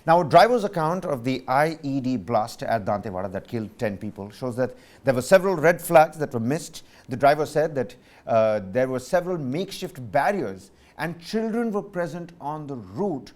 Now, a driver's account of the IED blast at Dantewada that killed 10 people shows that there were several red flags that were missed. The driver said that there were several makeshift barriers and children were present on the route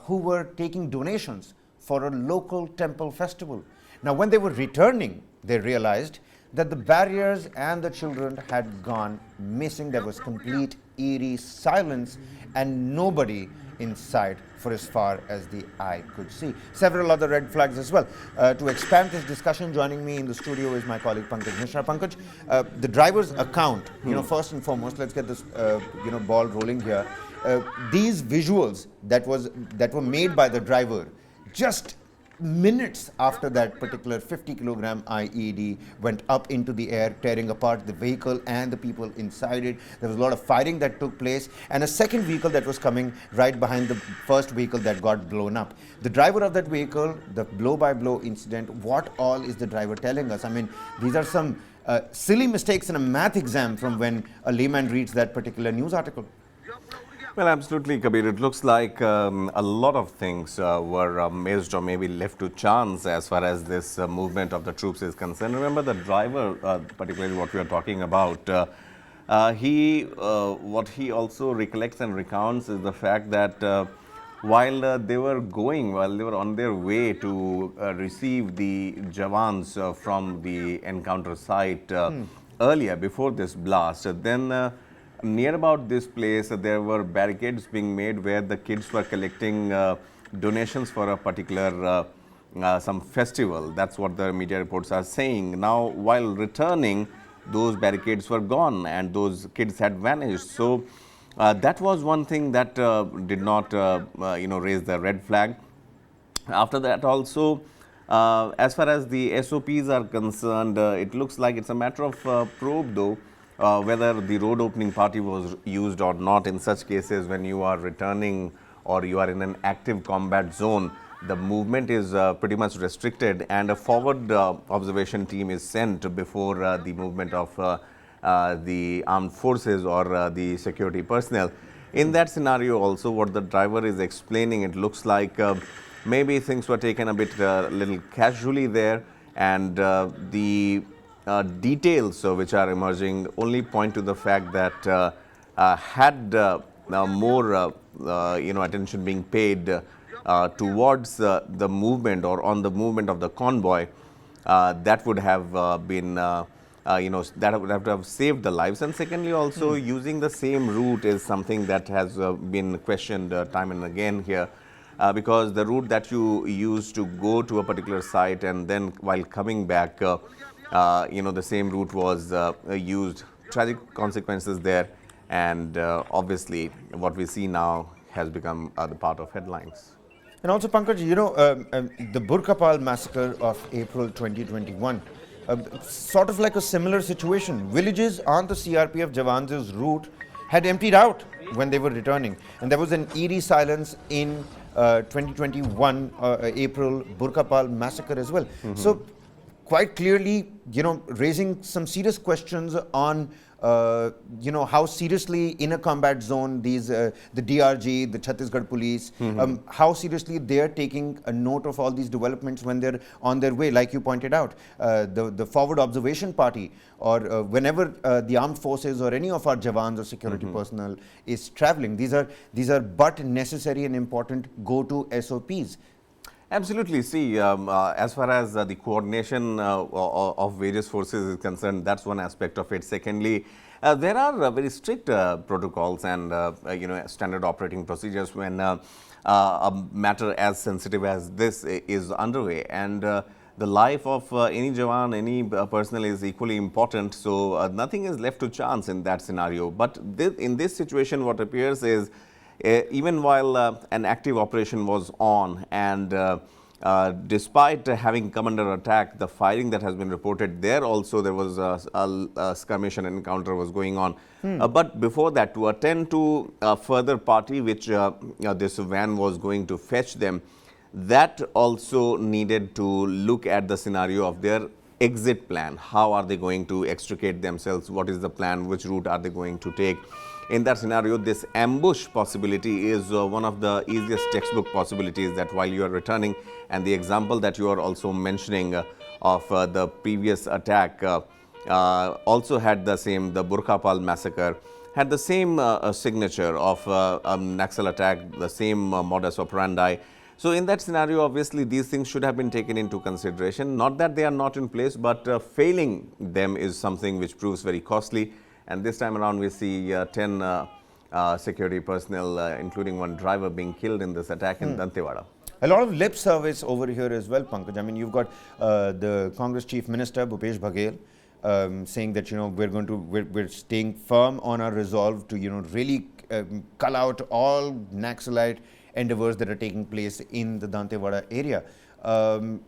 who were taking donations for a local temple festival. Now, when they were returning, they realized that the barriers and the children had gone missing. There was complete eerie silence and nobody in sight for as far as the eye could see. Several other red flags as well. To expand this discussion, joining me in the studio is my colleague Pankaj Mishra. Pankaj, the driver's account, first and foremost, let's get this ball rolling here. These visuals that were made by the driver just minutes after that particular 50-kilogram IED went up into the air, tearing apart the vehicle and the people inside it. There was a lot of firing that took place, and a second vehicle that was coming right behind the first vehicle that got blown up. The driver of that vehicle, the blow-by-blow incident, what all is the driver telling us? I mean, these are some silly mistakes in a math exam from when a layman reads that particular news article. Well, absolutely, Kabir. It looks like a lot of things were missed or maybe left to chance as far as this movement of the troops is concerned. Remember, the driver, particularly what we are talking about, what he also recollects and recounts is the fact that while they were on their way to receive the Jawans from the encounter site earlier, before this blast, then near about this place, there were barricades being made where the kids were collecting donations for a particular some festival. That's what the media reports are saying. Now, while returning, those barricades were gone and those kids had vanished. So that was one thing that did not, raise the red flag. After that, also, as far as the SOPs are concerned, it looks like it's a matter of probe, though. Whether the road opening party was used or not. In such cases, when you are returning or you are in an active combat zone, the movement is pretty much restricted, and a forward observation team is sent before the movement of the armed forces or the security personnel. In that scenario also, what the driver is explaining, it looks like maybe things were taken a bit little casually there, and the details which are emerging only point to the fact that had more attention being paid towards the movement or on the movement of the convoy, that would have been that would have saved the lives. And secondly, also using the same route is something that has been questioned time and again here, because the route that you use to go to a particular site and then while coming back, the same route was used. Tragic consequences there, and obviously what we see now has become the part of headlines. And also, Pankaj, the Burkapal massacre of April 2021, sort of like a similar situation. Villages on the CRPF Jawans' route had emptied out when they were returning, and there was an eerie silence in 2021 April Burkapal massacre as well. So quite clearly, raising some serious questions on, how seriously in a combat zone these, the DRG, the Chhattisgarh police, how seriously they're taking a note of all these developments when they're on their way. Like you pointed out, the forward observation party, or whenever the armed forces or any of our Jawans or security personnel is traveling, these are but necessary and important go-to SOPs. Absolutely. See, as far as the coordination of various forces is concerned, that's one aspect of it. Secondly, there are very strict protocols and standard operating procedures when a matter as sensitive as this is underway, and the life of any Jawan, any personnel is equally important. So nothing is left to chance in that scenario. But in this situation, what appears is, even while an active operation was on, and despite having come under attack, the firing that has been reported there, also there was a skirmish and encounter was going on. But before that, to attend to a further party which this van was going to fetch them, that also needed to look at the scenario of their exit plan. How are they going to extricate themselves? What is the plan? Which route are they going to take? in that scenario, this ambush possibility is one of the easiest textbook possibilities, that while you are returning, and the example that you are also mentioning of the previous attack also had the same, the Burkhapal massacre, had the same signature of Naxal attack, the same modus operandi. So in that scenario, obviously, these things should have been taken into consideration. Not that they are not in place, but failing them is something which proves very costly. And this time around, we see 10 security personnel, including one driver, being killed in this attack in Dantewada. A lot of lip service over here as well, Pankaj. I mean, you've got the Congress Chief Minister, Bhupesh Baghel, saying that, we're staying firm on our resolve to, really cull out all Naxalite endeavors that are taking place in the Dantewada area.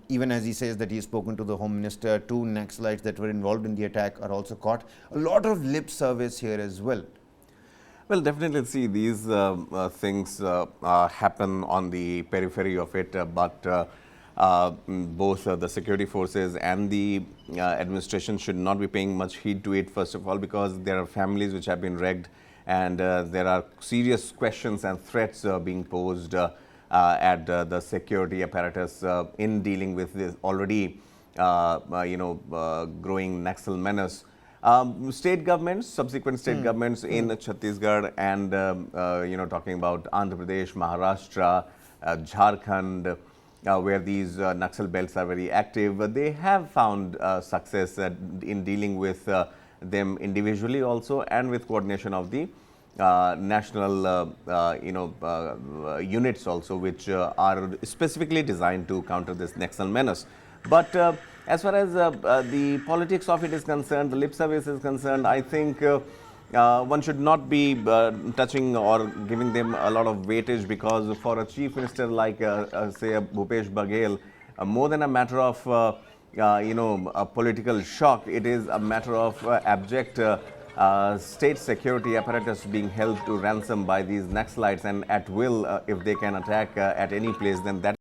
Even as he says that he's spoken to the Home Minister, 2 Naxalites that were involved in the attack are also caught. A lot of lip service here as well. Well, definitely, see, these things happen on the periphery of it, but both the security forces and the administration should not be paying much heed to it, first of all, because there are families which have been wrecked, and there are serious questions and threats being posed at the security apparatus in dealing with this already growing Naxal menace. State governments, subsequent state governments in Chhattisgarh and talking about Andhra Pradesh, Maharashtra, Jharkhand, where these Naxal belts are very active, they have found success in dealing with them individually also, and with coordination of the national units also, which are specifically designed to counter this Naxal menace. But as far as the politics of it is concerned, the lip service is concerned, I think one should not be touching or giving them a lot of weightage, because for a chief minister like, say, Bhupesh Baghel, more than a matter of, a political shock, it is a matter of abject state security apparatus being held to ransom by these Naxalites, and at will, if they can attack at any place, then that